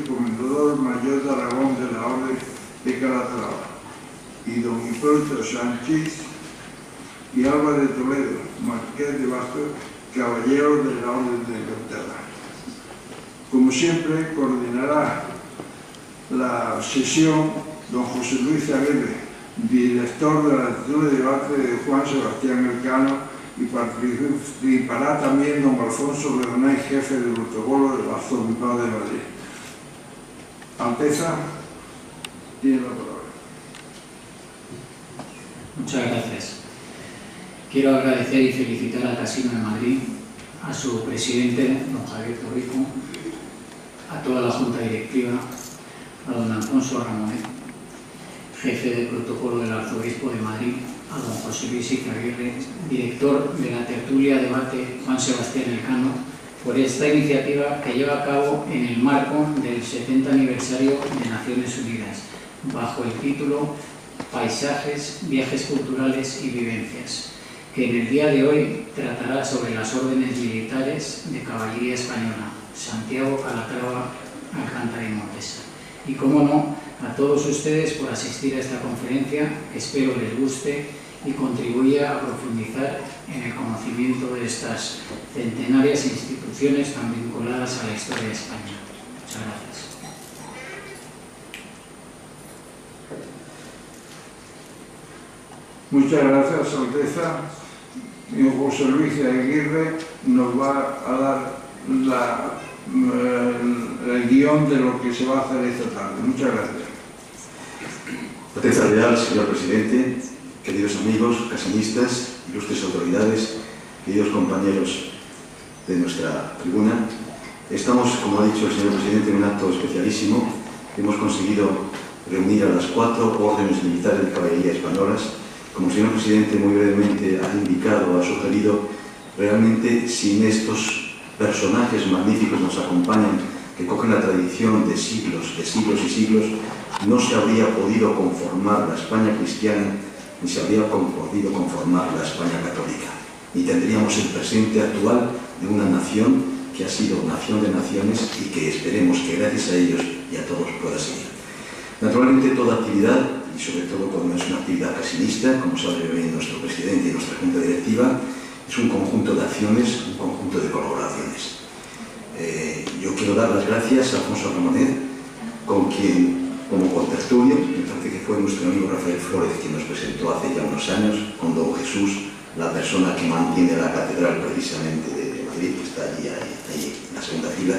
Comendador Mayor de Aragón de la Orden de Calatrava, y don Hipólito Sánchez y Álvarez de Toledo, Marqués de Bastos, Caballero de la Orden de Inglaterra. Como siempre, coordinará la sesión don José Luis Aguirre, director de la lectura de debate de Juan Sebastián Elcano, y participará también don Alfonso Bernay, jefe del protocolo del Arzobispado de Madrid. Alteza, tiene la palabra. Muchas gracias. Quiero agradecer y felicitar al Casino de Madrid, a su presidente, don Javier Torrico, a toda la Junta Directiva, a don Alfonso Ramonet, jefe de protocolo del Arzobispo de Madrid, a don José Luis Aguirre, director de la tertulia debate Juan Sebastián Elcano, por esta iniciativa que lleva a cabo en el marco del 70 aniversario de Naciones Unidas, bajo el título Paisajes, Viajes Culturales y Vivencias, que en el día de hoy tratará sobre las órdenes militares de Caballería Española, Santiago, Calatrava, Alcántara y Montesa. Y, cómo no, a todos ustedes por asistir a esta conferencia, que espero les guste y contribuya a profundizar en el conocimiento de estas centenarias instituciones tan vinculadas a la historia de España. Muchas gracias. Muchas gracias, Alteza. José Luis Aguirre nos va a dar el guión de lo que se va a hacer esta tarde. Muchas gracias. Alteza Real, señor presidente, queridos amigos, casinistas, ilustres autoridades, queridos compañeros de nuestra tribuna, estamos, como ha dicho el señor presidente, en un acto especialísimo. Hemos conseguido reunir a las 4 órdenes militares de caballería españolas. Como el señor presidente muy brevemente ha indicado, ha sugerido, realmente sin estos personajes magníficos nos acompañan, que cogen la tradición de siglos y siglos, no se habría podido conformar la España cristiana, ni se habría podido conformar la España católica, ni tendríamos el presente actual de una nación que ha sido nación de naciones y que esperemos que gracias a ellos y a todos pueda seguir. Naturalmente, toda actividad, y sobre todo cuando es una actividad casinista, como sabe bien nuestro presidente y nuestra Junta Directiva, es un conjunto de acciones, un conjunto de colaboraciones. Yo quiero dar las gracias a Alfonso Ramonet, con quien, como contertulio, me parece que fue nuestro amigo Rafael Flores quien nos presentó hace ya unos años, con don Jesús, la persona que mantiene la catedral precisamente de Madrid, que está allí en la segunda fila.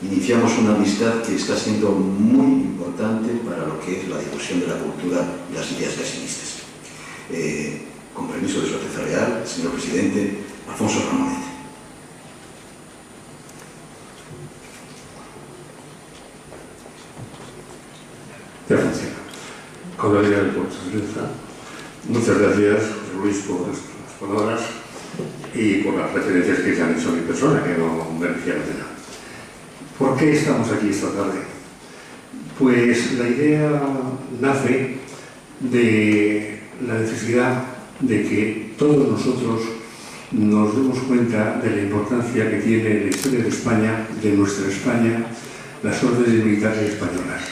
Iniciamos una amistad que está siendo muy importante para lo que es la difusión de la cultura y las ideas casinistas. Con permiso de su Alteza Real, señor presidente, Alfonso Ramonet. Ya funciona. Con la idea del puerto de Salud. Muchas gracias, José Luis, por las palabras y por las referencias que se han hecho a mi persona, que no merecía la pena. ¿Por qué estamos aquí esta tarde? Pues la idea nace de la necesidad de que todos nosotros nos demos cuenta de la importancia que tiene en la historia de España, de nuestra España, las órdenes militares españolas.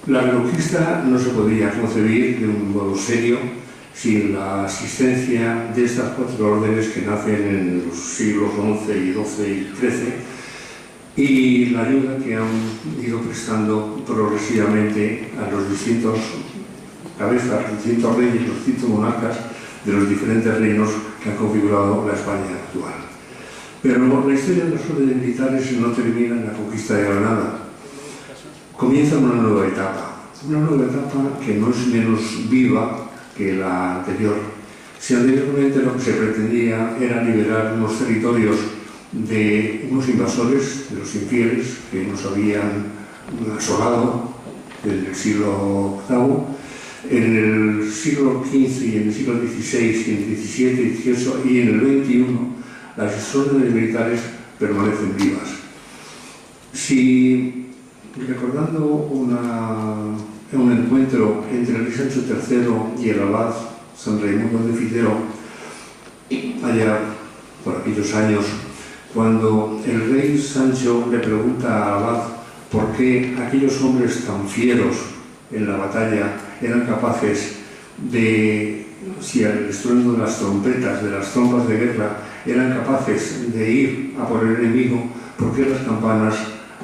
La Reconquista no se podría concebir de un modo serio sin la asistencia de estas 4 órdenes que nacen en los siglos XI y XII y XIII, y la ayuda que han ido prestando progresivamente a los distintos cabezas, los distintos reyes, los distintos monarcas de los diferentes reinos que han configurado la España actual. Pero la historia de las órdenes militares no termina en la conquista de Granada. Comienza una nueva etapa que no es menos viva que la anterior. Si anteriormente lo que se pretendía era liberar unos territorios de unos invasores, de los infieles, que nos habían asolado desde el siglo VIII, en el siglo XV y en el siglo XVI, y en el XVII y XVIII y en el XXI, las órdenes militares permanecen vivas. Si, recordando un encuentro entre el rey Sancho III y el abad San Raimundo de Fitero, allá por aquellos años, cuando el rey Sancho le pregunta a Abad por qué aquellos hombres tan fieros en la batalla eran capaces de, si al estruendo de las trompetas, de las trompas de guerra, eran capaces de ir a por el enemigo, ¿por qué las campanas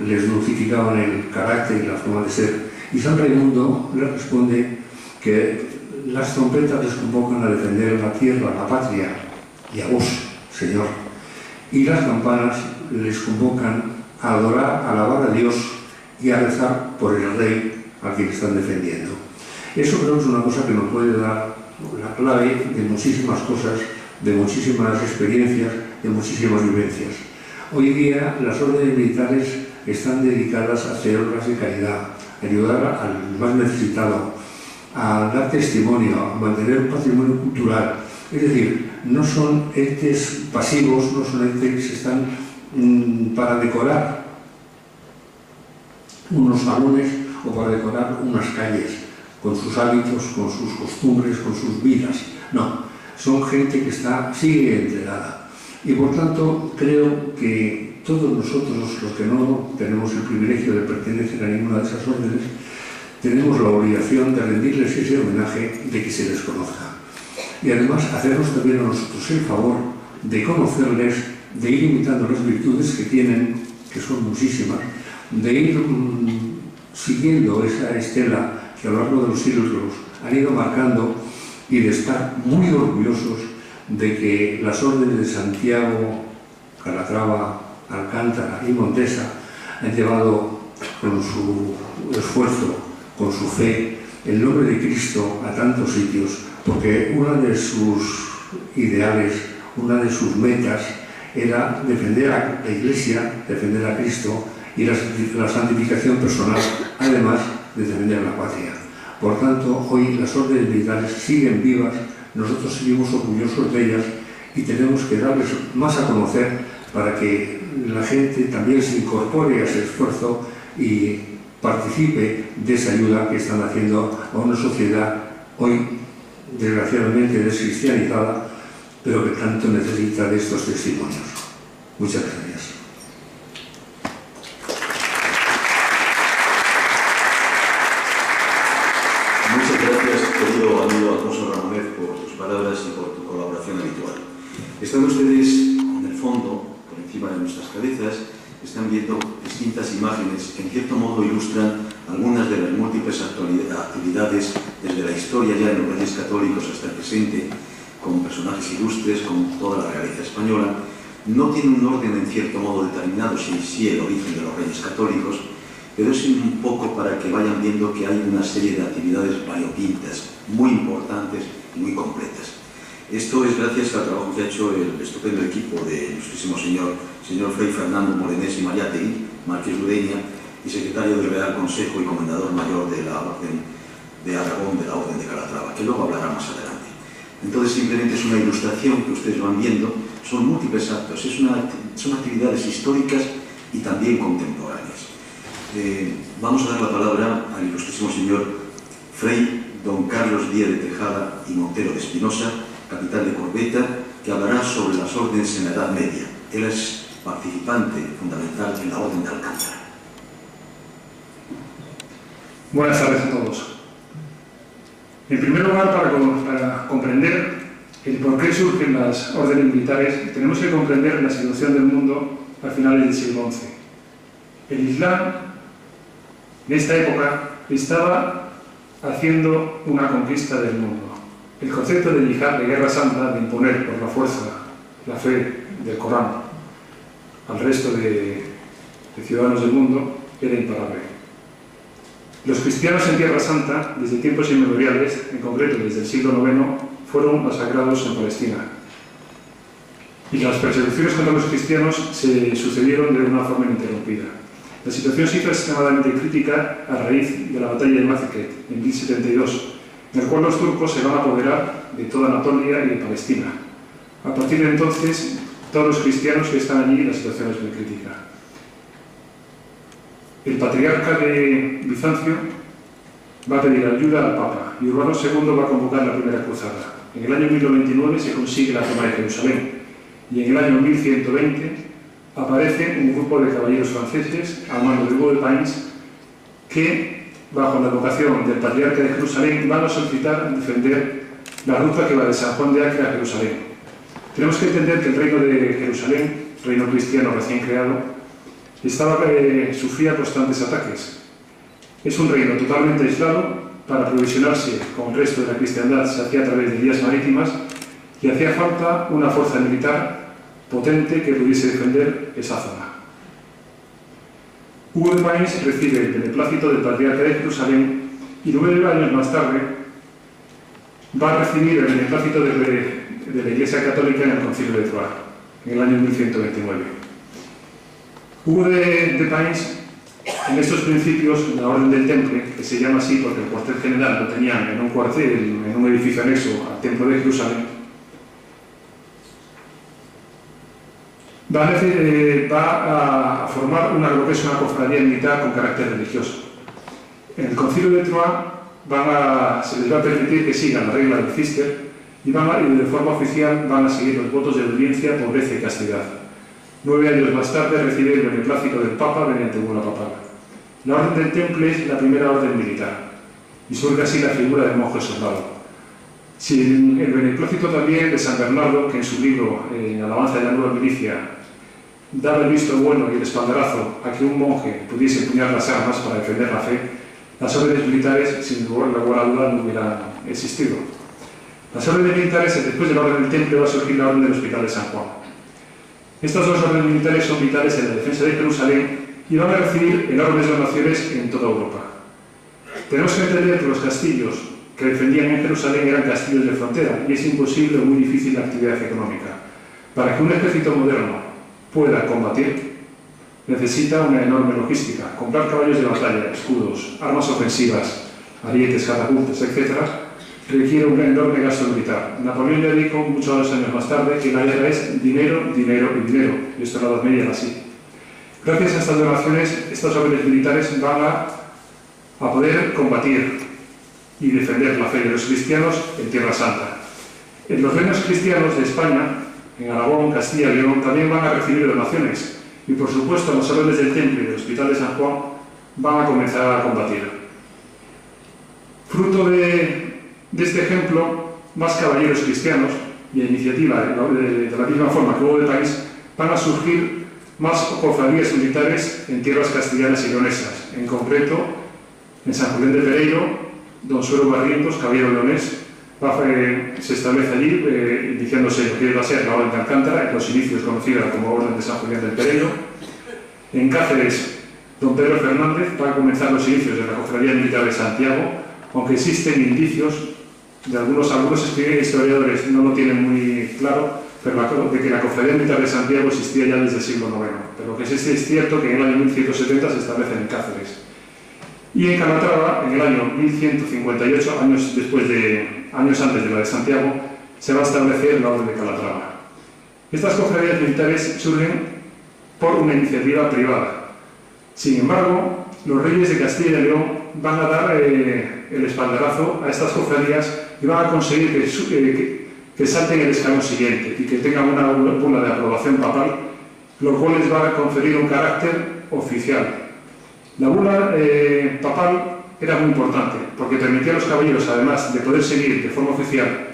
les dulcificaban el carácter y la forma de ser? Y San Raimundo le responde que las trompetas les convocan a defender la tierra, la patria, y a vos, Señor. Y las campanas les convocan a adorar, a alabar a Dios y a rezar por el rey al que están defendiendo. Eso creo que es una cosa que nos puede dar la clave de muchísimas cosas, de muchísimas experiencias, de muchísimas vivencias. Hoy día las órdenes militares están dedicadas a hacer obras de caridad, a ayudar al más necesitado, a dar testimonio, a mantener un patrimonio cultural. Es decir, no son entes pasivos, no son entes que están para decorar unos salones o para decorar unas calles con sus hábitos, con sus costumbres, con sus vidas. No, son gente que sigue entregada. Y por tanto, creo que todos nosotros, los que no tenemos el privilegio de pertenecer a ninguna de esas órdenes, tenemos la obligación de rendirles ese homenaje, de que se les conozca. Y además, hacernos también a nosotros el favor de conocerles, de ir imitando las virtudes que tienen, que son muchísimas, de ir siguiendo esa estela que a lo largo de los siglos los han ido marcando y de estar muy orgullosos de que las órdenes de Santiago, Calatrava, Alcántara y Montesa han llevado con su esfuerzo, con su fe, el nombre de Cristo a tantos sitios, porque una de sus ideales, una de sus metas era defender a la Iglesia, defender a Cristo y la santificación personal, además de defender a la patria. Por tanto, hoy las órdenes militares siguen vivas, nosotros seguimos orgullosos de ellas y tenemos que darles más a conocer para que la gente también se incorpore a ese esfuerzo y participe de esa ayuda que están haciendo a una sociedad hoy desgraciadamente descristianizada, pero que tanto necesita de estos testimonios. Muchas gracias. Muchas gracias, querido amigo Alfonso Ramonet, por tus palabras y por tu colaboración habitual. Están ustedes, en el fondo, por encima de nuestras cabezas, están viendo distintas imágenes que en cierto modo ilustran algunas de las múltiples actividades desde la historia ya de los reyes católicos hasta el presente, con personajes ilustres, con toda la realeza española. No tiene un orden en cierto modo determinado, sí el origen de los reyes católicos, pero es un poco para que vayan viendo que hay una serie de actividades variopintas, muy importantes y muy completas. Esto es gracias al trabajo que ha hecho el estupendo equipo del ilustrísimo señor Fray Fernando Morenés y Mariátegui, Marqués de Ureña, y secretario del Real Consejo y Comendador Mayor de la Orden de Aragón, de la Orden de Calatrava, que luego hablará más adelante. Entonces simplemente es una ilustración que ustedes van viendo, son múltiples actos, son actividades históricas y también contemporáneas. Vamos a dar la palabra al ilustrísimo señor Fray don Carlos Díaz de Tejada y Montero de Espinosa, capitán de corbeta, que hablará sobre las órdenes en la Edad Media. Él es participante fundamental en la Orden de Alcántara. Buenas tardes a todos. En primer lugar, para comprender el por qué surgen las órdenes militares, tenemos que comprender la situación del mundo a finales del siglo XI. El Islam, en esta época, estaba haciendo una conquista del mundo. El concepto de yihad, de guerra santa, de imponer por la fuerza la fe del Corán al resto de ciudadanos del mundo, era imparable. Los cristianos en Tierra Santa, desde tiempos inmemoriales, en concreto desde el siglo IX, fueron masacrados en Palestina. Y las persecuciones contra los cristianos se sucedieron de una forma ininterrumpida. La situación se hizo extremadamente crítica a raíz de la batalla de Maziket, en 1072, en el cual los turcos se van a apoderar de toda Anatolia y de Palestina. A partir de entonces, todos los cristianos que están allí, la situación es muy crítica. El patriarca de Bizancio va a pedir ayuda al Papa y Urbano II va a convocar la primera cruzada. En el año 1029 se consigue la toma de Jerusalén y en el año 1120 aparece un grupo de caballeros franceses al mando de Hugo de Payns que, bajo la advocación del patriarca de Jerusalén, van a solicitar defender la ruta que va de San Juan de Acre a Jerusalén. Tenemos que entender que el reino de Jerusalén, reino cristiano recién creado, sufría constantes ataques. Es un reino totalmente aislado. Para aprovisionarse con el resto de la cristiandad se hacía a través de vías marítimas y hacía falta una fuerza militar potente que pudiese defender esa zona. Hugo de Payns recibe el beneplácito del patriarca de Jerusalén y 9 años más tarde va a recibir el beneplácito de la Iglesia Católica en el Concilio de Troyes, en el año 1129. Hugo de Payns, en estos principios, la Orden del Temple, que se llama así porque el cuartel general lo tenían en un cuartel, en un edificio anexo al Templo de Jerusalén, va a formar lo que es una cofradía militar con carácter religioso. En el Concilio de Troyes se les va a permitir que sigan la regla del Cister y de forma oficial van a seguir los votos de obediencia, pobreza y castidad. 9 años más tarde recibe el beneplácito del Papa mediante bula papal. La Orden del Temple es la primera orden militar y surge así la figura del monje soldado. Si el beneplácito también de San Bernardo, que en su libro En alabanza de la nueva milicia daba el visto bueno y el espaldarazo a que un monje pudiese empuñar las armas para defender la fe, las órdenes militares, sin lugar a duda, no hubieran existido. Las órdenes militares, después de la Orden del Temple, va a surgir la Orden del Hospital de San Juan. Estas dos órdenes militares son vitales en la defensa de Jerusalén y van a recibir enormes donaciones en toda Europa. Tenemos que entender que los castillos que defendían en Jerusalén eran castillos de frontera y es imposible o muy difícil la actividad económica. Para que un ejército moderno pueda combatir, necesita una enorme logística. Comprar caballos de batalla, escudos, armas ofensivas, arietes, catapultas, etc., requiere un enorme gasto militar. Napoleón ya dijo muchos años más tarde que la guerra es dinero, dinero y dinero, y esto en la Edad Media era así. Gracias a estas donaciones, estas órdenes militares van a poder combatir y defender la fe de los cristianos en Tierra Santa. En los reinos cristianos de España, en Aragón, Castilla y León, también van a recibir donaciones y, por supuesto, las órdenes del Temple y del Hospital de San Juan van a comenzar a combatir. Fruto de este ejemplo, más caballeros cristianos y a iniciativa de la misma forma que Hugo de Payns van a surgir más cofradías militares en tierras castellanas y leonesas, en concreto en San Julián de Pereiro. Don Suero Barrientos, caballero leonés, se establece allí, iniciándose lo que iba a ser la Orden de Alcántara, en los inicios conocida como Orden de San Julián del Pereiro. En Cáceres, don Pedro Fernández va a comenzar los inicios de la Cofradía Militar de Santiago, aunque existen indicios de algunos historiadores no lo tienen muy claro, pero de que la Cofradía Militar de Santiago existía ya desde el siglo IX. Pero lo que sí es cierto que en el año 1170 se establece en Cáceres. Y en Calatrava, en el año 1158, años antes de la de Santiago, se va a establecer la Orden de Calatrava. Estas cofradías militares surgen por una iniciativa privada. Sin embargo, los reyes de Castilla y León van a dar el espaldarazo a estas cofradías y van a conseguir que salten el escalón siguiente y que tengan una bula de aprobación papal, lo cual les va a conferir un carácter oficial. La bula papal era muy importante porque permitía a los caballeros, además de poder seguir de forma oficial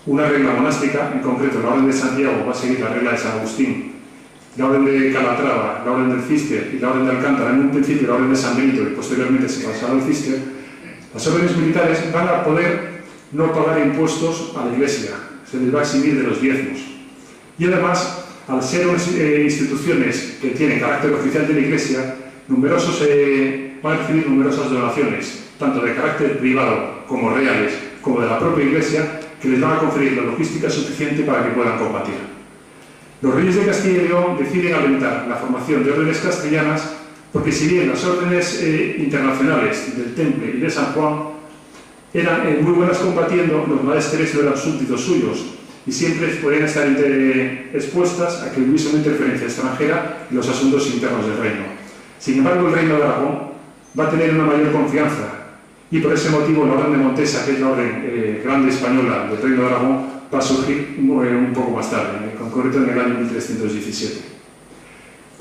una regla monástica, en concreto la Orden de Santiago va a seguir la regla de San Agustín, la Orden de Calatrava, la Orden del Cister y la Orden de Alcántara, en un principio la Orden de San Benito y posteriormente se pasará al Cister. Las órdenes militares van a poder no pagar impuestos a la Iglesia, se les va a eximir de los diezmos. Y además, al ser instituciones que tienen carácter oficial de la Iglesia, van a recibir numerosas donaciones, tanto de carácter privado como reales, como de la propia Iglesia, que les van a conferir la logística suficiente para que puedan combatir. Los reyes de Castilla y León deciden alentar la formación de órdenes castellanas porque si bien las órdenes internacionales del Temple y de San Juan eran muy buenas combatiendo, los maestres no eran súbditos suyos y siempre podían estar expuestas a que hubiese una interferencia extranjera en los asuntos internos del reino. Sin embargo, el reino de Aragón va a tener una mayor confianza y por ese motivo la Orden de Montesa, que es la orden grande española del reino de Aragón, va a surgir un poco más tarde, en concreto en el año 1317.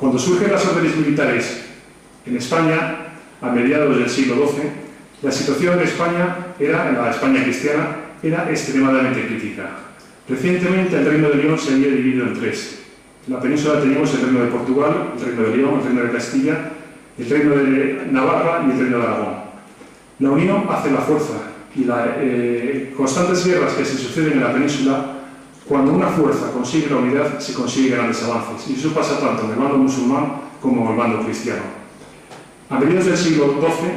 Cuando surgen las órdenes militares en España, a mediados del siglo XII, la situación de España, en la España cristiana, era extremadamente crítica. Recientemente el Reino de León se había dividido en tres. En la península teníamos el Reino de Portugal, el Reino de León, el Reino de Castilla, el Reino de Navarra y el Reino de Aragón. La unión hace la fuerza y las constantes guerras que se suceden en la península, cuando una fuerza consigue la unidad, se consiguen grandes avances. Y eso pasa tanto en el bando musulmán como en el bando cristiano. A mediados del siglo XII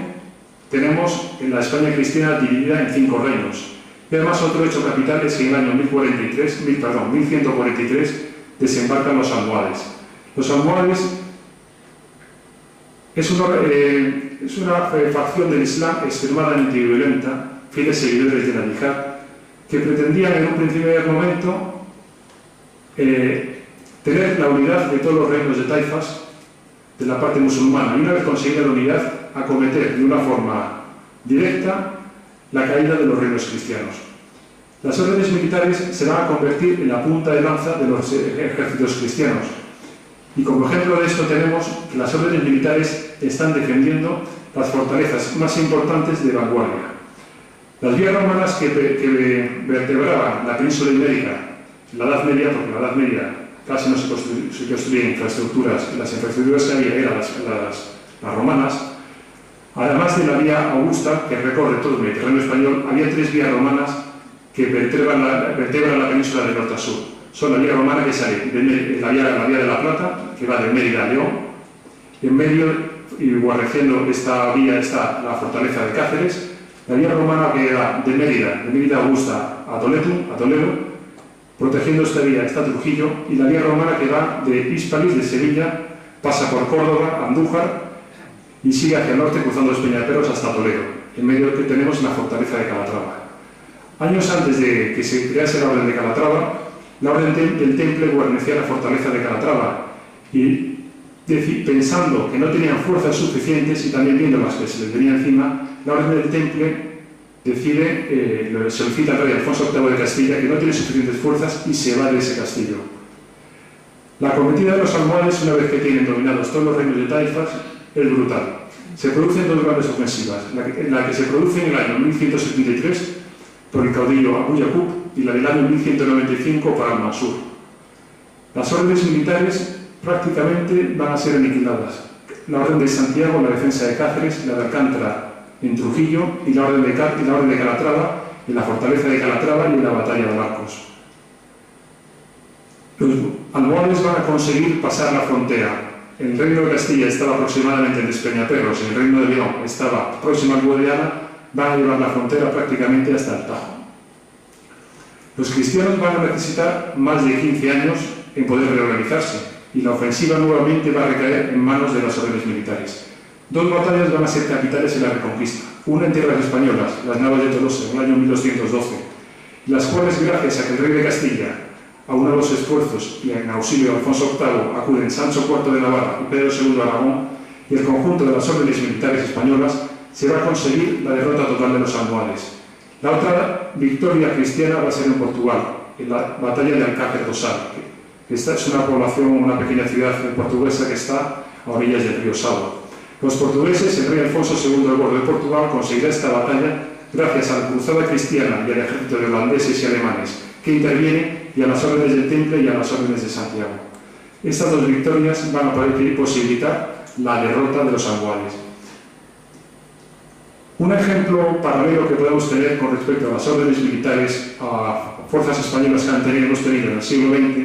tenemos en la España cristiana dividida en 5 reinos. Y además otro hecho capital es que en el año 1143 desembarcan los almohades. Los almohades es una facción del Islam extremadamente violenta, fieles seguidores de la yihad, que pretendían en un primer momento tener la unidad de todos los reinos de taifas de la parte musulmana y una vez conseguida la unidad, acometer de una forma directa la caída de los reinos cristianos. Las órdenes militares se van a convertir en la punta de lanza de los ejércitos cristianos. Y como ejemplo de esto tenemos que las órdenes militares están defendiendo las fortalezas más importantes de vanguardia. Las vías romanas que vertebraban la península ibérica en la Edad Media, porque en la Edad Media casi no se construían infraestructuras, las infraestructuras que había eran las romanas, además de la vía Augusta que recorre todo el Mediterráneo español, había 3 vías romanas que vertebran la península de norte a sur. Son la vía romana que sale de la vía de la Plata, que va de Mérida a León. En medio, y guarneciendo esta vía, está la fortaleza de Cáceres. La vía romana que va de Mérida a Augusta a Toledo. Protegiendo esta vía está Trujillo. Y la vía romana que va de Hispalis, de Sevilla, pasa por Córdoba, Andújar y sigue hacia el norte cruzando los Peñaperros hasta Toledo. En medio que tenemos la fortaleza de Calatrava. Años antes de que se crease la Orden de Calatrava, la Orden del Temple guarnecía la fortaleza de Calatrava y pensando que no tenían fuerzas suficientes y también viendo las que se les venía encima, la Orden del Temple decide, solicita al rey Alfonso VIII de Castilla que no tiene suficientes fuerzas y se va de ese castillo. La acometida de los almohades, una vez que tienen dominados todos los reinos de taifas, es brutal. Se producen 2 grandes ofensivas, la que se produce en el año 1173 por el caudillo Abu Yaqub y la del año 1195 para al-Mansur. Las órdenes militares prácticamente van a ser aniquiladas. La Orden de Santiago en la defensa de Cáceres, la de Alcántara en Trujillo y la Orden de Calatrava en la fortaleza de Calatrava y en la batalla de Barcos. Los almohades van a conseguir pasar la frontera. El Reino de Castilla estaba aproximadamente en Despeñaperros, el Reino de León estaba próximo al Guadiana, van a llevar la frontera prácticamente hasta el Tajo. Los cristianos van a necesitar más de 15 años en poder reorganizarse y la ofensiva nuevamente va a recaer en manos de las órdenes militares. 2 batallas van a ser capitales en la Reconquista, una en tierras españolas, las Navas de Tolosa, en el año 1212, las cuales, gracias a que el rey de Castilla aúna los esfuerzos y en auxilio de Alfonso VIII acuden Sancho IV de Navarra y Pedro II de Aragón y el conjunto de las órdenes militares españolas, se va a conseguir la derrota total de los almohades. La otra victoria cristiana va a ser en Portugal, en la batalla de Alcácer do Sal, que esta es una población, una pequeña ciudad portuguesa que está a orillas del río Sado. Los portugueses, el rey Alfonso II del Bordo de Portugal, conseguirá esta batalla gracias a la cruzada cristiana y al ejército de holandeses y alemanes que intervienen y a las órdenes del Temple y a las órdenes de Santiago. Estas 2 victorias van a posibilitar la derrota de los almohades. Un ejemplo paralelo que podemos tener con respecto a las órdenes militares, a fuerzas españolas que hemos tenido en el siglo XX,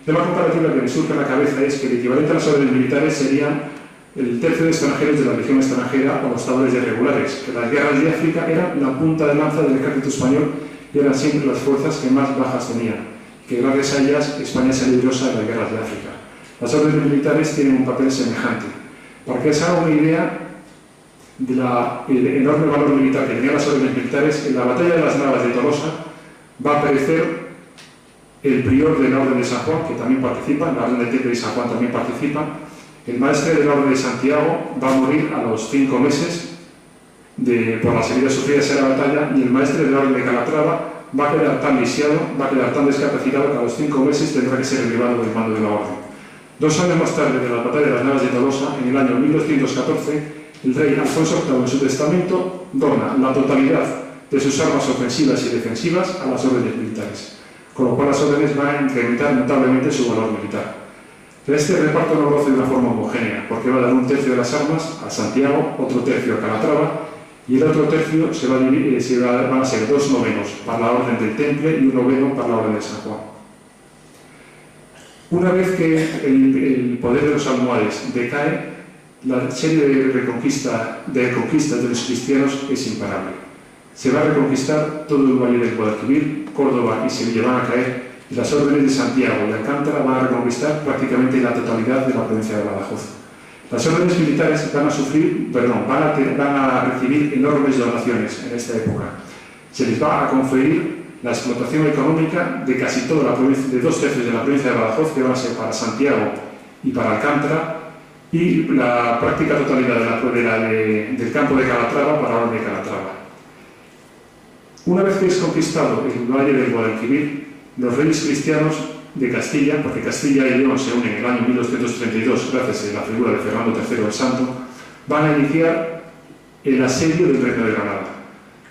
de la comparativa que me surge a la cabeza es que el equivalente a las órdenes militares serían el tercio de extranjeros de la legión extranjera o los tabores de regulares, que las guerras de África eran la punta de lanza del ejército español y eran siempre las fuerzas que más bajas tenían, que gracias a ellas España se libró de las guerras de África. Las órdenes militares tienen un papel semejante. Para que se haga una idea del enorme valor militar que tenían las órdenes militares, en la batalla de las Navas de Tolosa va a perecer el prior de la Orden de San Juan, que también participa, la Orden del Temple de San Juan también participa. El maestre de la Orden de Santiago va a morir a los 5 meses por las heridas sufridas en la batalla, y el maestre de la Orden de Calatrava va a quedar tan lisiado, va a quedar tan discapacitado que a los 5 meses tendrá que ser elevado del mando de la Orden. 2 años más tarde de la batalla de las Navas de Tolosa, en el año 1214, el rey Alfonso VIII en su testamento dona la totalidad de sus armas ofensivas y defensivas a las órdenes militares, con lo cual las órdenes van a incrementar notablemente su valor militar. Pero este reparto no lo hace de una forma homogénea, porque va a dar 1/3 de las armas a Santiago, otro tercio a Calatrava, y el otro tercio van a ser 2 novenos para la Orden del Temple y 1 noveno para la Orden de San Juan. Una vez que el poder de los almohades decae, la serie de conquistas de los cristianos es imparable. Se va a reconquistar todo el valle del Guadalquivir, Córdoba y Sevilla van a caer, y las órdenes de Santiago y Alcántara van a reconquistar prácticamente la totalidad de la provincia de Badajoz. Las órdenes militares van a recibir enormes donaciones en esta época. Se les va a conferir la explotación económica de casi toda la provincia, de 2/3 de la provincia de Badajoz, que van a ser para Santiago y para Alcántara, y la práctica totalidad del campo de Calatrava para la Orden de Calatrava. Una vez que es conquistado el valle del Guadalquivir, los reyes cristianos de Castilla, porque Castilla y León se unen en el año 1232 gracias a la figura de Fernando III el Santo, van a iniciar el asedio del reino de Granada.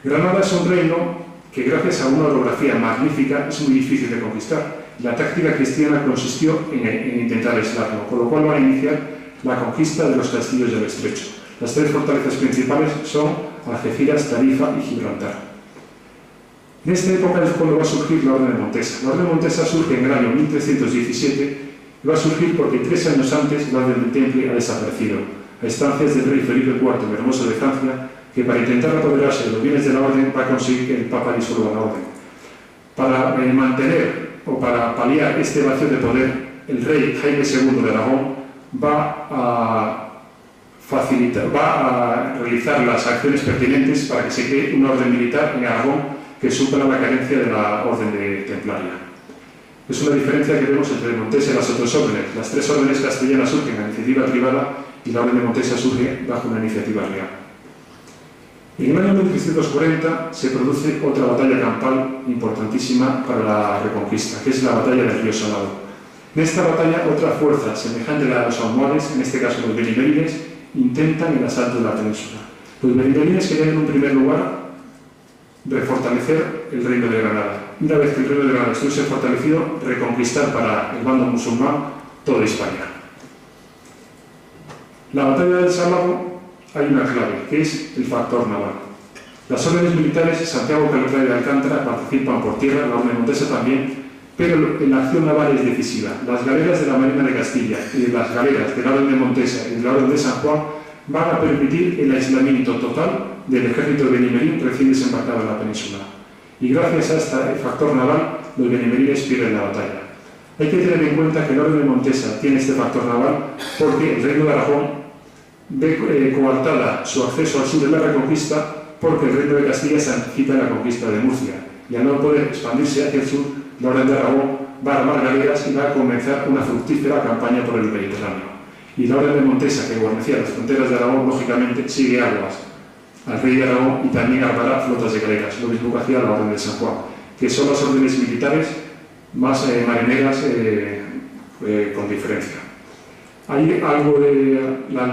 Granada es un reino que gracias a una orografía magnífica es muy difícil de conquistar. La táctica cristiana consistió en intentar aislarlo, con lo cual van a iniciar la conquista de los castillos del Estrecho. Las 3 fortalezas principales son Algeciras, Tarifa y Gibraltar. En esta época es cuando va a surgir la Orden de Montesa. La Orden de Montesa surge en el año 1317 y va a surgir porque 3 años antes la Orden del Temple ha desaparecido, a instancias del rey Felipe IV el Hermoso de Francia, que para intentar apoderarse de los bienes de la Orden va a conseguir que el Papa disuelva la Orden. Para mantener o para paliar este vacío de poder, el rey Jaime II de Aragón va a realizar las acciones pertinentes para que se cree una orden militar en Aragón que supera la carencia de la orden de templaria. Es una diferencia que vemos entre Montesa y las otras órdenes. Las 3 órdenes castellanas surgen a iniciativa privada y la Orden de Montesa surge bajo una iniciativa real. En el año 1340 se produce otra batalla campal importantísima para la Reconquista, que es la batalla del Río Salado. En esta batalla, otra fuerza semejante a la de los almohades, en este caso los benimerines, intentan el asalto de la península. Los benimerines querían en un primer lugar refortalecer el reino de Granada. Una vez que el reino de Granada estuviese fortalecido, reconquistar para el bando musulmán toda España. La batalla del Salado hay una clave, que es el factor naval. Las órdenes militares, Santiago, Calatrava y Alcántara, participan por tierra, la Orden de Montesa también, pero en la acción naval es decisiva. Las galeras de la Marina de Castilla y las galeras de la Orden de Montesa y de la Orden de San Juan van a permitir el aislamiento total del ejército de benimerín recién desembarcado en la península. Y gracias a este factor naval, los benimerines pierden la batalla. Hay que tener en cuenta que la Orden de Montesa tiene este factor naval porque el reino de Aragón ve coartada su acceso al sur de la Reconquista porque el reino de Castilla se anticipa en la conquista de Murcia. Y al no poder expandirse hacia el sur, la Orden de Aragón va a armar galeras y va a comenzar una fructífera campaña por el Mediterráneo. Y la Orden de Montesa, que guarnecía las fronteras de Aragón, lógicamente sigue aguas al rey de Aragón y también armará flotas de galeras, lo mismo que hacía la Orden de San Juan, que son las órdenes militares más marineras con diferencia. Hay algo de la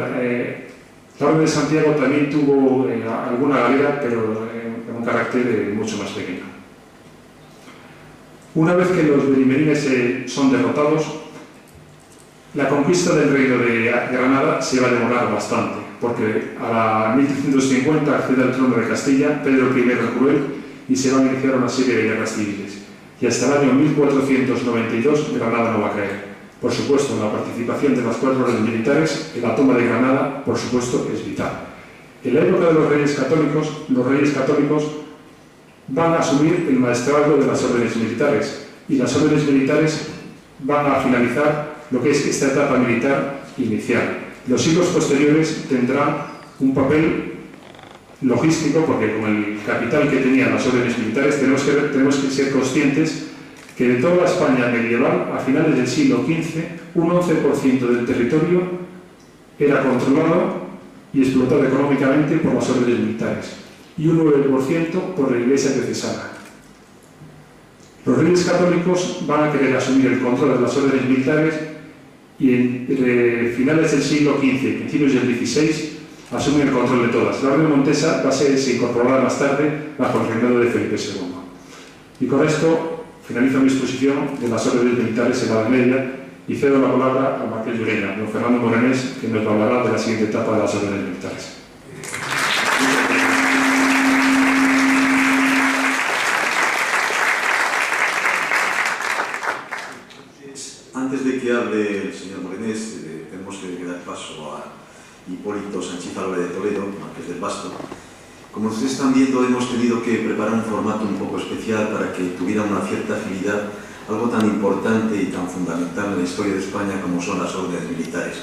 Orden de Santiago también tuvo alguna galera, pero en un carácter mucho más pequeño. Una vez que los benimerines son derrotados, la conquista del reino de Granada se va a demorar bastante, porque a 1350 accede al trono de Castilla Pedro I el Cruel y se van a iniciar una serie de guerras civiles. Y hasta el año 1492 Granada no va a caer. Por supuesto, la participación de las 4 órdenes militares en la toma de Granada, por supuesto, es vital. En la época de los reyes católicos van a asumir el maestrazgo de las órdenes militares y las órdenes militares van a finalizar lo que es esta etapa militar inicial. Los siglos posteriores tendrán un papel logístico porque con el capital que tenían las órdenes militares tenemos que ser conscientes que de toda la España medieval, a finales del siglo XV, un 11% del territorio era controlado y explotado económicamente por las órdenes militares y un 9% por la Iglesia diocesana. Los reyes católicos van a querer asumir el control de las órdenes militares y entre finales del siglo XV y principios del XVI asume el control de todas. La Orden Montesa se incorporará más tarde bajo el reinado de Felipe II. Y con esto finalizo mi exposición de las órdenes militares en la Edad Media y cedo la palabra al Marqués de Ureña, don Fernando Morenés, que nos hablará de la siguiente etapa de las órdenes militares. Antes de que hable el señor Morenés, tenemos que dar paso a Hipólito Sanchís Álvarez de Toledo, Marqués del Basto. Como ustedes están viendo, hemos tenido que preparar un formato un poco especial para que tuviera una cierta agilidad, algo tan importante y tan fundamental en la historia de España como son las órdenes militares.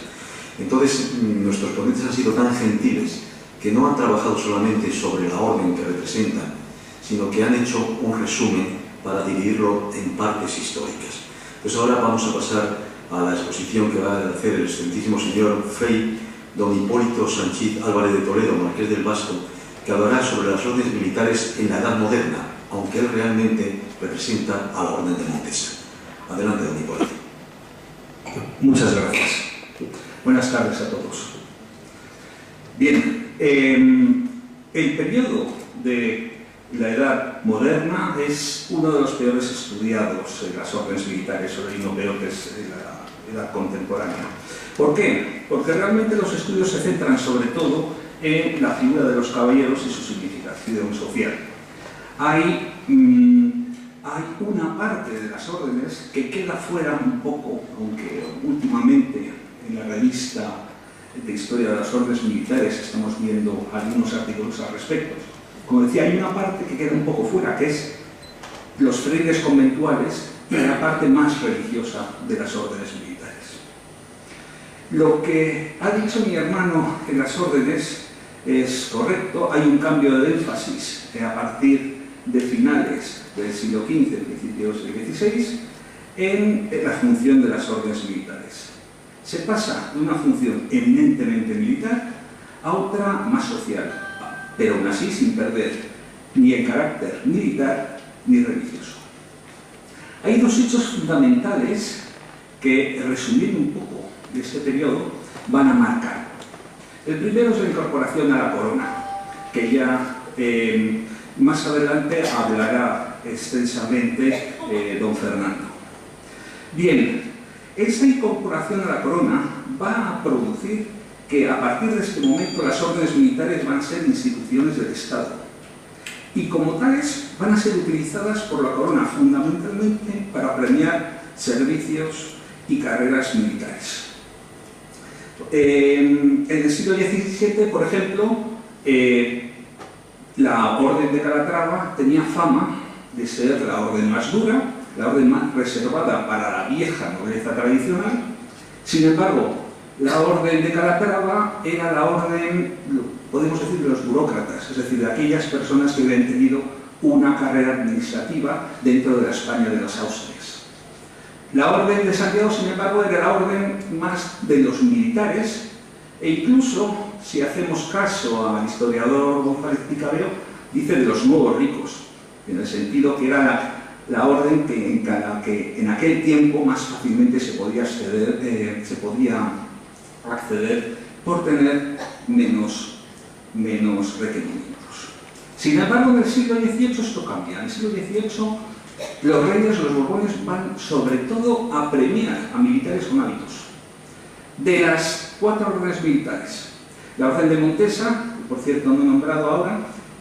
Entonces, nuestros ponentes han sido tan gentiles que no han trabajado solamente sobre la orden que representan, sino que han hecho un resumen para dividirlo en partes históricas. Pues ahora vamos a pasar a la exposición que va a hacer el excelentísimo señor Frei, don Hipólito Sanchís Álvarez de Toledo, Marqués del Basto, que hablará sobre las órdenes militares en la Edad Moderna, aunque él realmente representa a la Orden de Montesa. Adelante, don Hipólito. Muchas gracias. Buenas tardes a todos. Bien, el periodo de la Edad Moderna es uno de los peores estudiados en las órdenes militares, sobre lo peor que es la Edad contemporánea. ¿Por qué? Porque realmente los estudios se centran sobre todo en la figura de los caballeros y su significación social. Hay una parte de las órdenes que queda fuera un poco, aunque últimamente en la revista de Historia de las Órdenes Militares estamos viendo algunos artículos al respecto. Como decía, hay una parte que queda un poco fuera, que es los frailes conventuales y la parte más religiosa de las órdenes militares. Lo que ha dicho mi hermano en las órdenes es correcto. Hay un cambio de énfasis a partir de finales del siglo XV, principios del XVI, en la función de las órdenes militares. Se pasa de una función eminentemente militar a otra más social, pero aún así sin perder ni el carácter militar ni religioso. Hay dos hechos fundamentales que, resumiendo un poco de este periodo, van a marcar. El primero es la incorporación a la corona, que ya más adelante hablará extensamente don Fernando. Bien, esa incorporación a la corona va a producir que a partir de este momento las órdenes militares van a ser instituciones del Estado y como tales van a ser utilizadas por la corona fundamentalmente para premiar servicios y carreras militares. En el siglo XVII, por ejemplo, la Orden de Calatrava tenía fama de ser la orden más dura, la orden más reservada para la vieja nobleza tradicional. Sin embargo, la Orden de Calatrava era la orden, podemos decir, de los burócratas, es decir, de aquellas personas que habían tenido una carrera administrativa dentro de la España de las Austrias. La Orden de Santiago, sin embargo, era la orden más de los militares e incluso, si hacemos caso al historiador González Picabeo, dice de los nuevos ricos, en el sentido que era la orden que en aquel tiempo más fácilmente se podía acceder por tener menos requerimientos. Sin embargo, en el siglo XVIII esto cambia. En el siglo XVIII los reyes, los borbones, van sobre todo a premiar a militares con hábitos. De las 4 órdenes militares, la Orden de Montesa, que por cierto no he nombrado ahora,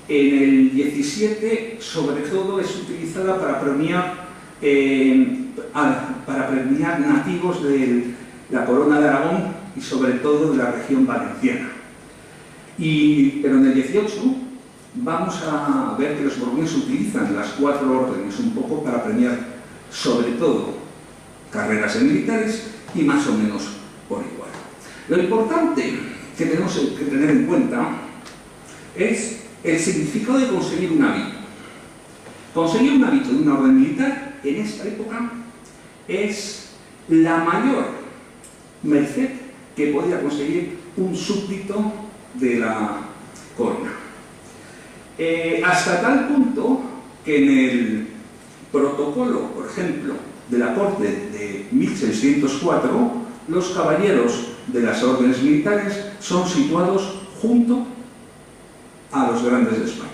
en el 17 sobre todo es utilizada para premiar nativos de la Corona de Aragón y sobre todo de la región valenciana. Pero en el 18 vamos a ver que los borbones utilizan las 4 órdenes un poco para premiar sobre todo carreras en militares y más o menos por igual. Lo importante que tenemos que tener en cuenta es el significado de conseguir un hábito. Conseguir un hábito de una orden militar en esta época es la mayor merced que podía conseguir un súbdito de la corona. Hasta tal punto que en el protocolo, por ejemplo, de la Corte de 1604, los caballeros de las órdenes militares son situados junto a los grandes de España.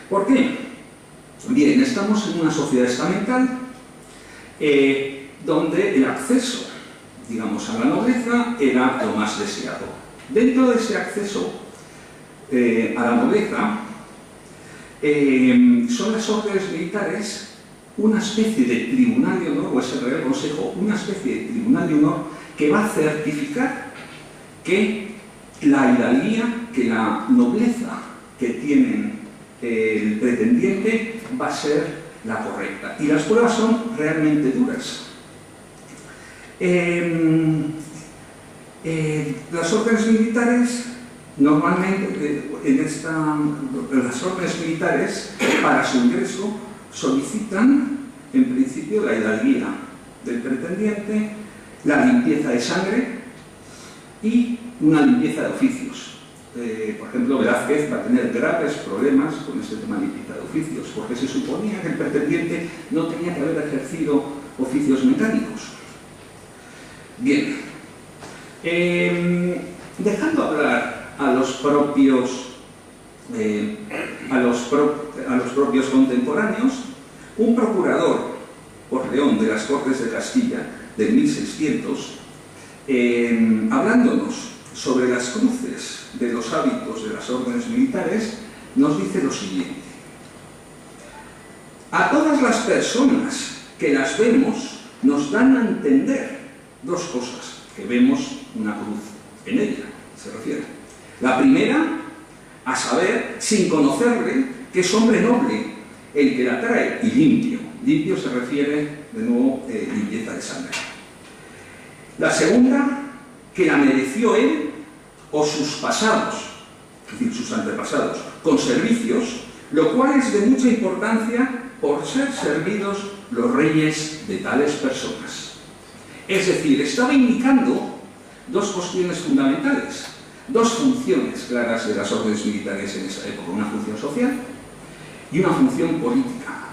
¿Por qué? Bien, estamos en una sociedad estamental donde el acceso, digamos, a la nobleza era lo más deseado. Dentro de ese acceso a la nobleza son las órdenes militares una especie de tribunal de honor, o es el Real Consejo, una especie de tribunal de honor que va a certificar que la hidalguía, que la nobleza que tienen el pretendiente va a ser la correcta. Y las pruebas son realmente duras. Las órdenes militares, normalmente, las órdenes militares, para su ingreso, solicitan, en principio, la hidalguía del pretendiente, la limpieza de sangre y una limpieza de oficios. Por ejemplo, Velázquez va a tener graves problemas con este tema de limpieza de oficios, porque se suponía que el pretendiente no tenía que haber ejercido oficios mecánicos. Bien, dejando hablar a los propios contemporáneos, un procurador por León de las Cortes de Castilla del 1600, hablándonos sobre las cruces de los hábitos de las órdenes militares, nos dice lo siguiente: a todas las personas que las vemos nos dan a entender dos cosas, que vemos una cruz en ella, se refiere. La primera, a saber, sin conocerle, que es hombre noble el que la trae, y limpio. Limpio se refiere, de nuevo, limpieza de sangre. La segunda, que la mereció él o sus pasados, es decir, sus antepasados, con servicios, lo cual es de mucha importancia por ser servidos los reyes de tales personas. Es decir, estaba indicando dos cuestiones fundamentales, dos funciones claras de las órdenes militares en esa época, una función social y una función política.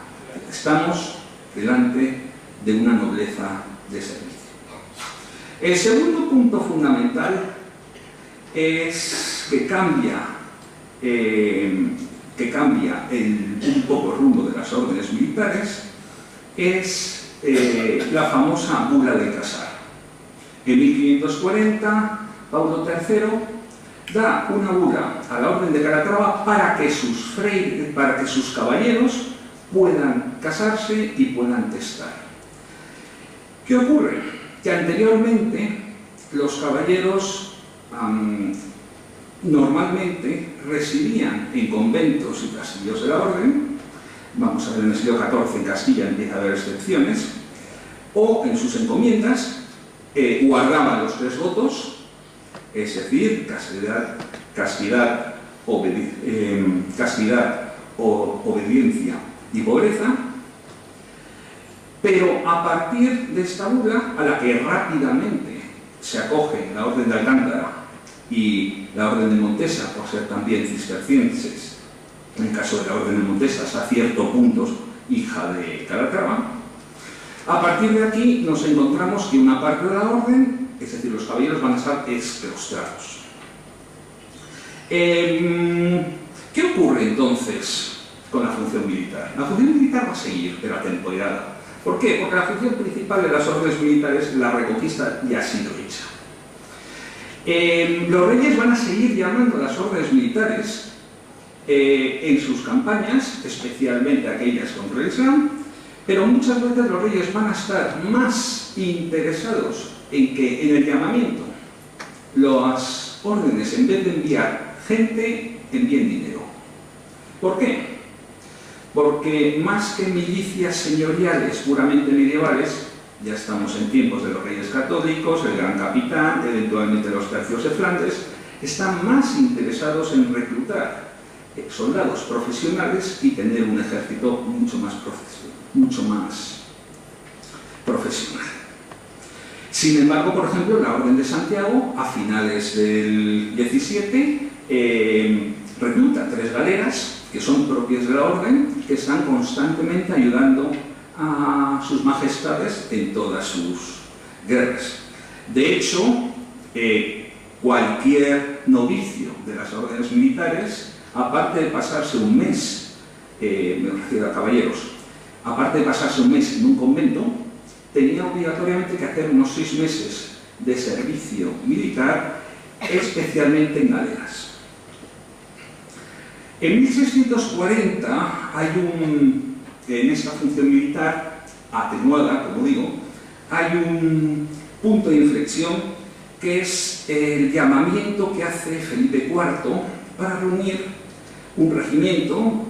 Estamos delante de una nobleza de servicio. El segundo punto fundamental es que cambia un poco el rumbo de las órdenes militares, es la famosa bula de Casar. En 1540, Paulo III da una bula a la Orden de Calatrava para que sus caballeros puedan casarse y puedan testar. ¿Qué ocurre? Que anteriormente los caballeros normalmente residían en conventos y castillos de la orden. Vamos a ver, en el siglo XIV en Castilla empieza a haber excepciones, o en sus encomiendas guardaban los 3 votos, es decir, castidad, obediencia y pobreza. Pero a partir de esta bula, a la que rápidamente se acoge la Orden de Alcántara y la Orden de Montesa, por ser también cistercienses, en el caso de la Orden de Montesa, hasta cierto punto hija de Calatrava, a partir de aquí nos encontramos que una parte de la Orden, es decir, los caballeros, van a estar exclaustrados. ¿Qué ocurre entonces con la función militar? La función militar va a seguir, pero atemporada. ¿Por qué? Porque la función principal de las órdenes militares, la reconquista, ya ha sido hecha. Los reyes van a seguir llamando a las órdenes militares en sus campañas, especialmente aquellas contra el Islam, pero muchas veces los reyes van a estar más interesados en que en el llamamiento las órdenes, en vez de enviar gente, envíen dinero. ¿Por qué? Porque más que milicias señoriales puramente medievales, ya estamos en tiempos de los reyes católicos, el gran capitán, eventualmente los tercios de Flandes, están más interesados en reclutar soldados profesionales y tener un ejército mucho más profesional. Sin embargo, por ejemplo, la Orden de Santiago, a finales del 17, recluta 3 galeras que son propias de la Orden, que están constantemente ayudando a sus majestades en todas sus guerras. De hecho, cualquier novicio de las órdenes militares, aparte de pasarse un mes, me refiero a caballeros, aparte de pasarse un mes en un convento, tenía obligatoriamente que hacer unos 6 meses de servicio militar, especialmente en galeras. En 1640 hay en esta función militar, atenuada, como digo, hay un punto de inflexión que es el llamamiento que hace Felipe IV para reunir un regimiento,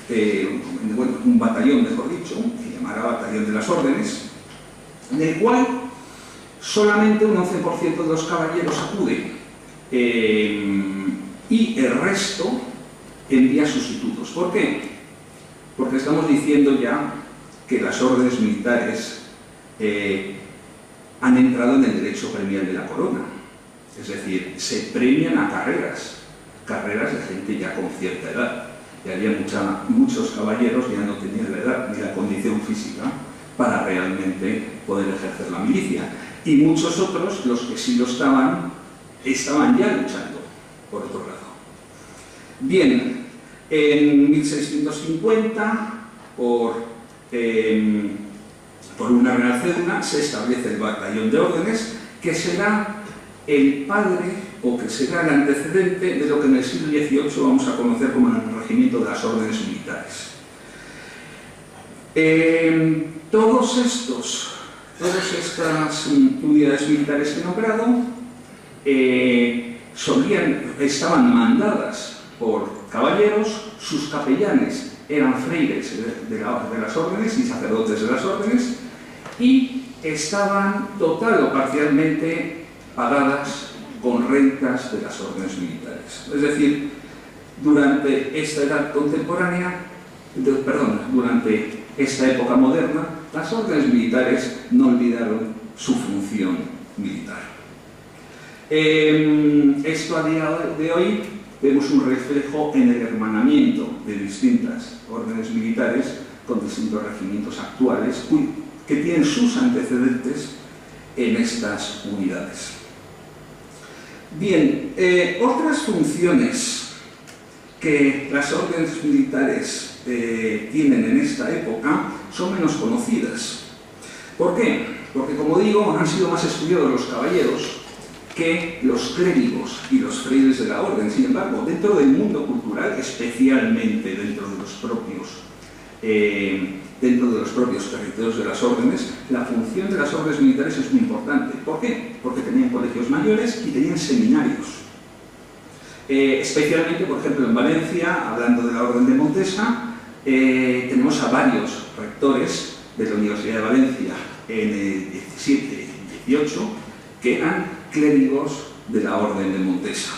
un batallón, mejor dicho, que llamará Batallón de las Órdenes, en el cual solamente un 11% de los caballeros acude y el resto envía sustitutos. ¿Por qué? Porque estamos diciendo ya que las órdenes militares han entrado en el derecho premial de la corona. Es decir, se premian a carreras de gente ya con cierta edad. Y había muchos caballeros que ya no tenían la edad ni la condición física para realmente poder ejercer la milicia. Y muchos otros, los que sí lo estaban ya luchando, por otro lado. Bien, en 1650, por una real cédula, se establece el batallón de órdenes, que será el padre o que será el antecedente de lo que en el siglo XVIII vamos a conocer como el regimiento de las órdenes militares. Todas estas unidades militares que he nombrado estaban mandadas por caballeros, sus capellanes eran freires de las órdenes y sacerdotes de las órdenes, y estaban total o parcialmente pagadas con rentas de las órdenes militares. Es decir, durante esta edad contemporánea, durante esta época moderna, las órdenes militares no olvidaron su función militar. Esto a día de hoy vemos un reflejo en el hermanamiento de distintas órdenes militares con distintos regimientos actuales que tienen sus antecedentes en estas unidades. Bien, otras funciones que las órdenes militares tienen en esta época son menos conocidas. ¿Por qué? Porque, como digo, han sido más estudiados los caballeros que los clérigos y los frailes de la orden. Sin embargo, dentro del mundo cultural, especialmente dentro de los propios territorios de las órdenes, la función de las órdenes militares es muy importante. ¿Por qué? Porque tenían colegios mayores y tenían seminarios. Especialmente, por ejemplo, en Valencia, hablando de la Orden de Montesa, tenemos a varios rectores de la Universidad de Valencia en el 17 y 18 que eran clérigos de la Orden de Montesa.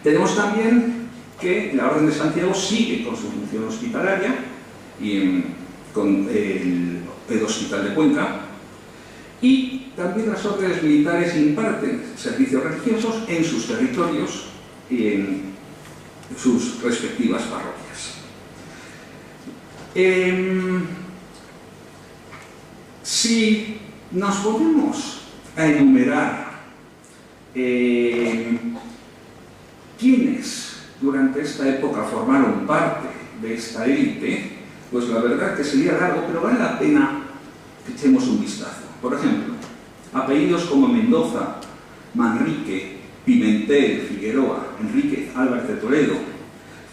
Tenemos también que la Orden de Santiago sigue con su función hospitalaria y con el Hospital de Cuenca, y también las órdenes militares imparten servicios religiosos en sus territorios y en sus respectivas parroquias. Si nos ponemos a enumerar quiénes durante esta época formaron parte de esta élite, pues la verdad es que sería largo, pero vale la pena que echemos un vistazo. Por ejemplo, apellidos como Mendoza, Manrique, Pimentel, Figueroa, Enríquez, Álvarez de Toledo,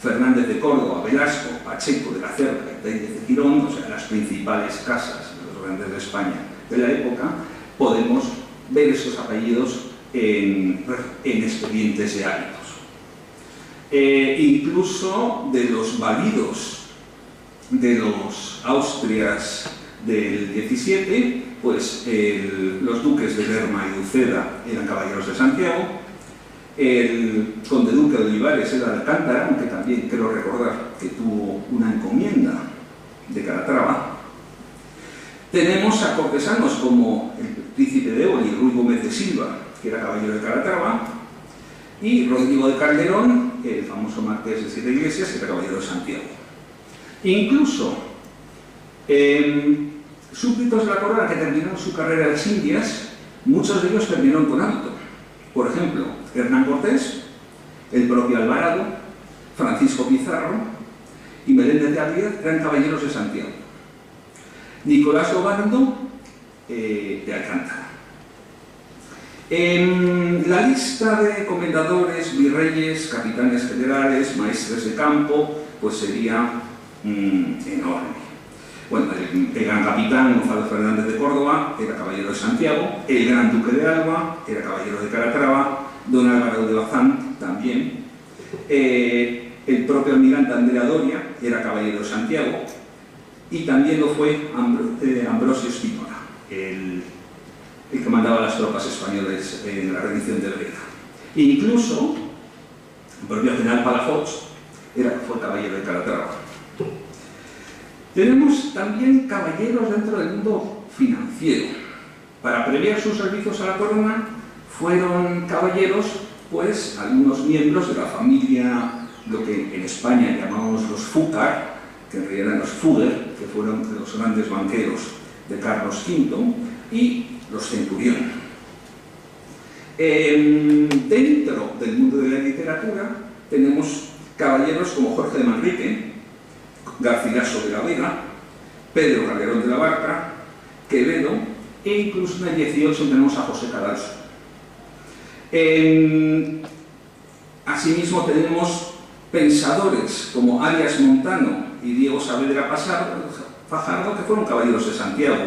Fernández de Córdoba, Velasco, Pacheco de la Cerda y Tellez de Girón, o sea, las principales casas de los grandes de España de la época, podemos ver esos apellidos en expedientes de hábitos. Incluso de los validos de los Austrias del 17, pues los duques de Lerma y Uceda eran caballeros de Santiago, el conde duque de Olivares era de Alcántara, aunque también quiero recordar que tuvo una encomienda de Calatrava. Tenemos a cortesanos como el príncipe de Éboli, Ruy Gómez de Silva, que era caballero de Calatrava, y Rodrigo de Calderón, el famoso marqués de Siete Iglesias, que era caballero de Santiago. Incluso súbditos de la corona que terminaron su carrera en las Indias Muchos de ellos terminaron con hábito. Por ejemplo, Hernán Cortés, el propio Alvarado, Francisco Pizarro y Meléndez de Ávila eran caballeros de Santiago. Nicolás Obando, de Alcántara. En la lista de comendadores, virreyes, capitanes generales, maestres de campo, pues sería enorme. Bueno, el gran capitán Gonzalo Fernández de Córdoba era caballero de Santiago, el gran duque de Alba era caballero de Calatrava, don Álvaro de Bazán también, el propio almirante Andrea Doria era caballero de Santiago y también lo fue Ambrosio Spínola, el que mandaba las tropas españolas en la rendición de Breda. E incluso el propio general Palafox fue caballero de Calatrava. Tenemos también caballeros dentro del mundo financiero. Para previar sus servicios a la corona fueron caballeros, pues, algunos miembros de la familia, lo que en España llamamos los Fúcar, que en realidad eran los Fugger, que fueron los grandes banqueros de Carlos V, y los Centurión. Dentro del mundo de la literatura tenemos caballeros como Jorge de Manrique, Garcilaso de la Vega, Pedro Calderón de la Barca, Quevedo, e incluso en el 18 tenemos a José Cadalso. Asimismo tenemos pensadores como Arias Montano y Diego Saavedra Fajardo, que fueron caballeros de Santiago,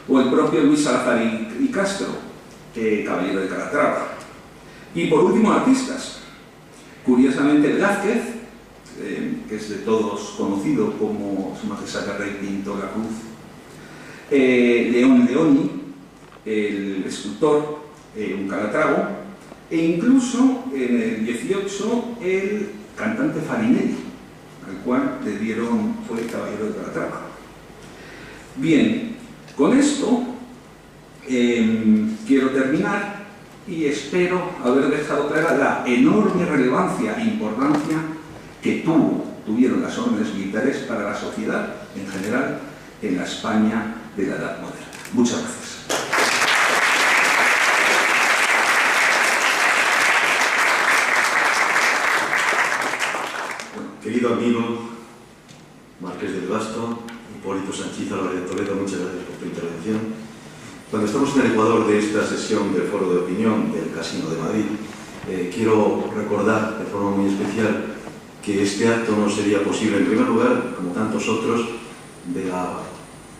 o el propio Luis Salazar y Castro, caballero de Calatrava. Y por último, artistas. Curiosamente, Velázquez, que es de todos conocido como Su Majestad el Rey Pinto la Cruz, León Leoni, el escultor, un calatravo, e incluso en el 18 el cantante Farinelli, al cual fue caballero de Calatrava. Bien, con esto quiero terminar y espero haber dejado clara la enorme relevancia e importancia que tuvieron las órdenes militares para la sociedad en general en la España de la Edad Moderna. Muchas gracias. Querido amigo Marqués del Basto, Hipólito Sanchís Álvarez de Toledo, muchas gracias por tu intervención. Cuando estamos en el Ecuador de esta sesión del Foro de Opinión del Casino de Madrid, quiero recordar de forma muy especial que este acto no sería posible, en primer lugar, como tantos otros, de la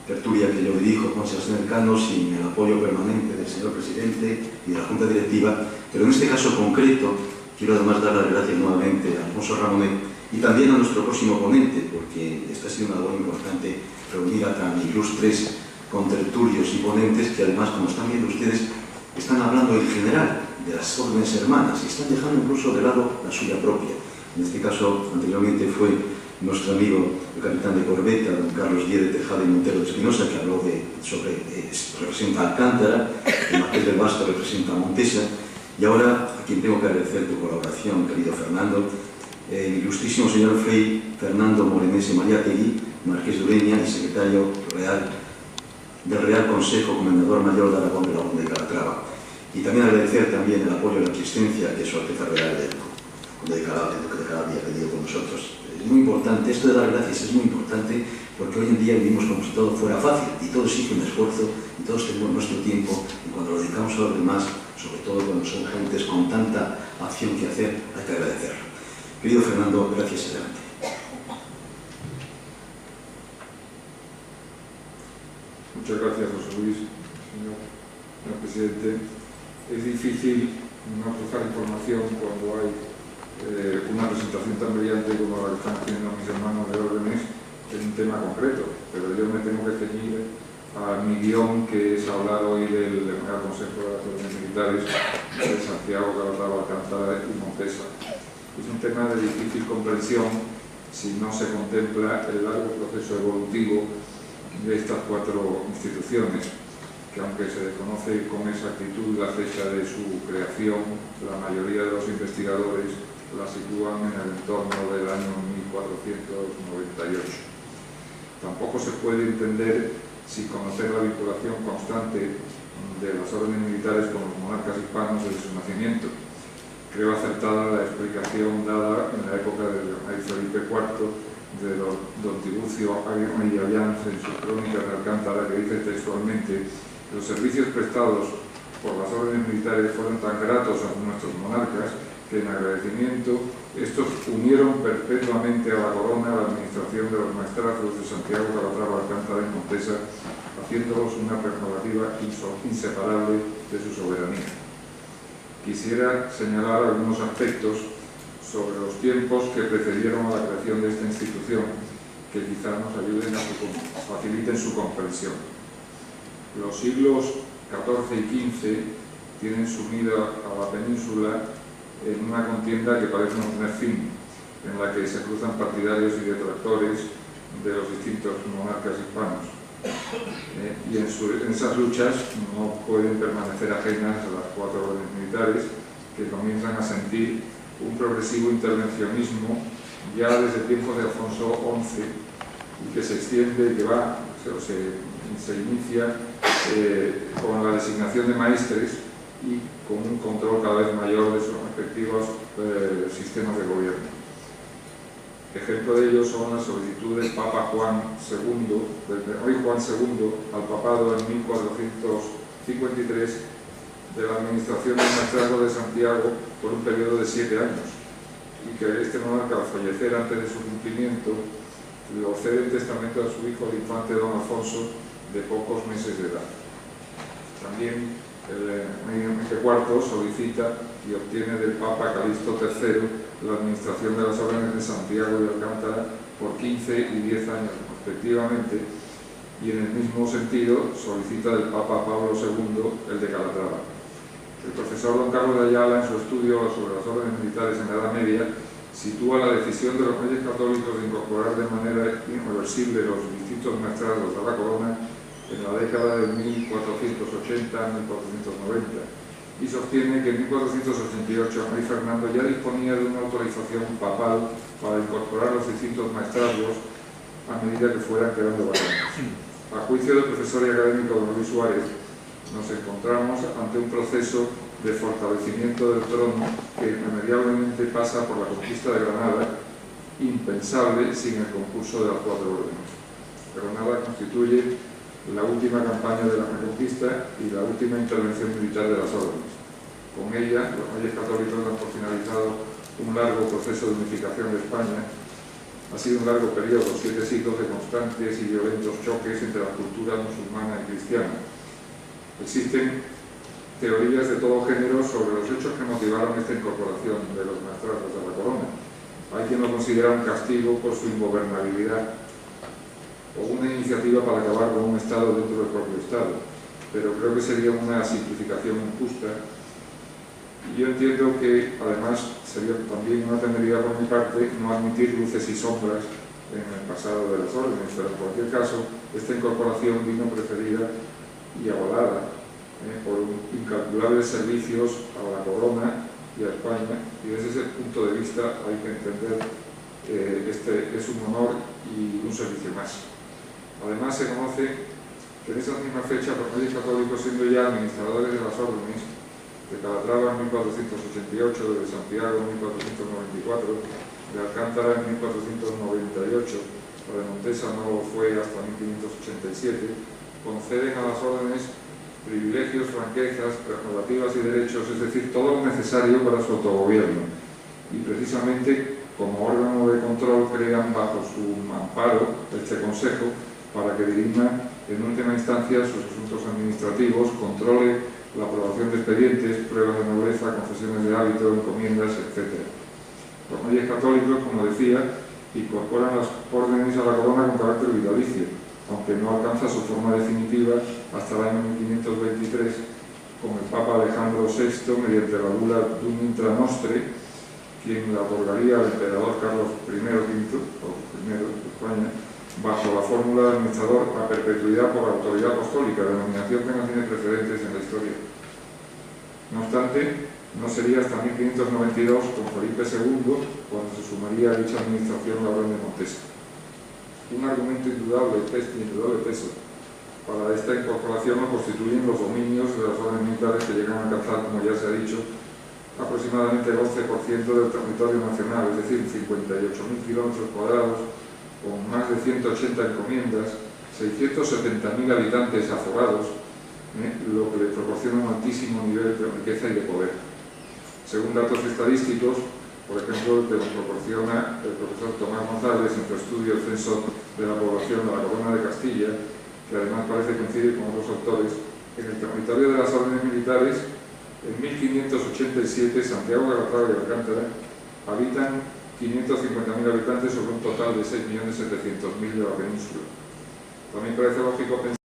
tertulia que yo dirijo con Sebastián Elcano, sin el apoyo permanente del señor presidente y de la Junta Directiva, pero en este caso concreto quiero además dar las gracias nuevamente a Alfonso Ramonet y también a nuestro próximo ponente, porque esta ha sido una labor importante reunir a tan ilustres contertulios y ponentes que además, como están viendo ustedes, están hablando en general de las órdenes hermanas y están dejando incluso de lado la suya propia. En este caso, anteriormente fue nuestro amigo el capitán de corbeta, don Carlos Díez de Tejada y Montero de Espinosa, que habló representa a Alcántara, el Marqués del Basto representa a Montesa, y ahora a quien tengo que agradecer tu colaboración, querido Fernando, el ilustrísimo señor Frei Fernando Morenese Mariátegui, Marqués de Ureña y secretario real del Real Consejo Comendador Mayor de Aragón de la Orden de Calatrava. Y también agradecer también el apoyo y la asistencia que Su Alteza Real del Conde de Calabria ha tenido con nosotros. Es muy importante, esto de dar gracias es muy importante porque hoy en día vivimos como si todo fuera fácil y todo exige un esfuerzo y todos tenemos nuestro tiempo y cuando lo dedicamos a los demás, sobre todo cuando son gentes con tanta acción que hacer, hay que agradecerlo. Querido Fernando, gracias adelante. Muchas gracias, José Luis, señor presidente. Es difícil no cruzar información cuando hay una presentación tan brillante como la que están haciendo mis hermanos de órdenes en un tema concreto, pero yo me tengo que ceñir a mi guión, que es hablar hoy del Real Consejo de las Órdenes Militares de Santiago, Calatrava, Alcántara y Montesa. Es un tema de difícil comprensión si no se contempla el largo proceso evolutivo de estas cuatro instituciones, que aunque se desconoce con exactitud la fecha de su creación, la mayoría de los investigadores la sitúan en el entorno del año 1498. Tampoco se puede entender sin conocer la vinculación constante de las órdenes militares con los monarcas hispanos desde su nacimiento. Creo acertada la explicación dada en la época del rey Felipe IV de don Tiburcio y Allanz en su crónica de Alcántara, que dice textualmente: los servicios prestados por las órdenes militares fueron tan gratos a nuestros monarcas que en agradecimiento estos unieron perpetuamente a la corona la administración de los maestrazgos de Santiago, Calatrava, Alcántara y Montesa, haciéndolos una prerrogativa inseparable de su soberanía. Quisiera señalar algunos aspectos sobre los tiempos que precedieron a la creación de esta institución, que quizá nos ayuden faciliten su comprensión. Los siglos XIV y XV tienen sumida a la península en una contienda que parece no tener fin, en la que se cruzan partidarios y detractores de los distintos monarcas hispanos. Y en esas luchas no pueden permanecer ajenas a las cuatro órdenes militares, que comienzan a sentir un progresivo intervencionismo ya desde tiempos de Alfonso XI, y que se extiende y que va, se inicia con la designación de maestres y con un control cada vez mayor de sus respectivos sistemas de gobierno. Ejemplo de ello son las solicitudes del Papa Juan II, del rey Juan II, al papado en 1453 de la administración del maestrazgo de Santiago por un periodo de 7 años, y que este monarca, al fallecer antes de su cumplimiento, lo cede en testamento a su hijo, el infante don Alfonso, de pocos meses de edad. También el rey Enrique IV solicita y obtiene del Papa Calixto III la administración de las órdenes de Santiago y Alcántara por 15 y 10 años respectivamente, y en el mismo sentido solicita del Papa Pablo II el de Calatrava. El profesor don Carlos de Ayala, en su estudio sobre las órdenes militares en la Edad Media, sitúa la decisión de los reyes católicos de incorporar de manera irreversible los distintos maestrazgos a la corona en la década de 1480 a 1490, y sostiene que en 1488 el rey Fernando ya disponía de una autorización papal para incorporar los distintos maestrazgos a medida que fueran quedando vacantes. A juicio del profesor y académico don Luis Suárez, nos encontramos ante un proceso de fortalecimiento del trono que irremediablemente pasa por la conquista de Granada, impensable sin el concurso de las cuatro órdenes. Granada constituye la última campaña de la Reconquista y la última intervención militar de las órdenes. Con ella, los reyes católicos dan por finalizado un largo proceso de unificación de España. Ha sido un largo periodo, 7 siglos de constantes y violentos choques entre la cultura musulmana y cristiana. Existen teorías de todo género sobre los hechos que motivaron esta incorporación de los maestrazgos a la corona. Hay quien lo considera un castigo por su ingobernabilidad, o una iniciativa para acabar con un Estado dentro del propio Estado, pero creo que sería una simplificación injusta. Y yo entiendo que además sería también una temeridad por mi parte no admitir luces y sombras en el pasado de las órdenes, pero en cualquier caso esta incorporación vino precedida y avalada por incalculables servicios a la corona y a España, y desde ese punto de vista hay que entender este es un honor y un servicio más. Además, se conoce que en esa misma fecha los reyes católicos, siendo ya administradores de las órdenes, de Calatrava en 1488, de Santiago en 1494, de Alcántara en 1498, la de Montesa no fue hasta 1587, conceden a las órdenes privilegios, franquezas, prerrogativas y derechos, es decir, todo lo necesario para su autogobierno. Y precisamente, como órgano de control, crean bajo su amparo este Consejo para que dirima en última instancia sus asuntos administrativos, controle la aprobación de expedientes, pruebas de nobleza, confesiones de hábito, encomiendas, etc. Los reyes católicos, como decía, incorporan las órdenes a la corona con carácter vitalicio, aunque no alcanza su forma definitiva hasta el año 1523, con el Papa Alejandro VI, mediante la bula Dum Intra Nostre, quien la otorgaría al emperador Carlos I de España, bajo la fórmula de administrador a perpetuidad por autoridad apostólica, denominación que no tiene precedentes en la historia. No obstante, no sería hasta 1592, con Felipe II, cuando se sumaría a dicha administración la orden de Montesa. Un argumento indudable peso Para esta incorporación lo constituyen los dominios de las órdenes militares, que llegan a alcanzar, como ya se ha dicho, aproximadamente el 11% del territorio nacional, es decir, 58.000 kilómetros cuadrados, con más de 180 encomiendas, 670.000 habitantes aforados, lo que le proporciona un altísimo nivel de riqueza y de poder. Según datos estadísticos, por ejemplo, que nos proporciona el profesor Tomás González en su estudio Censo de la Población de la Corona de Castilla, que además parece coincidir con otros autores, en el territorio de las órdenes militares, en 1587, Santiago de Calatrava y Alcántara habitan 550.000 habitantes sobre un total de 6.700.000 de la península. También parece lógico pensar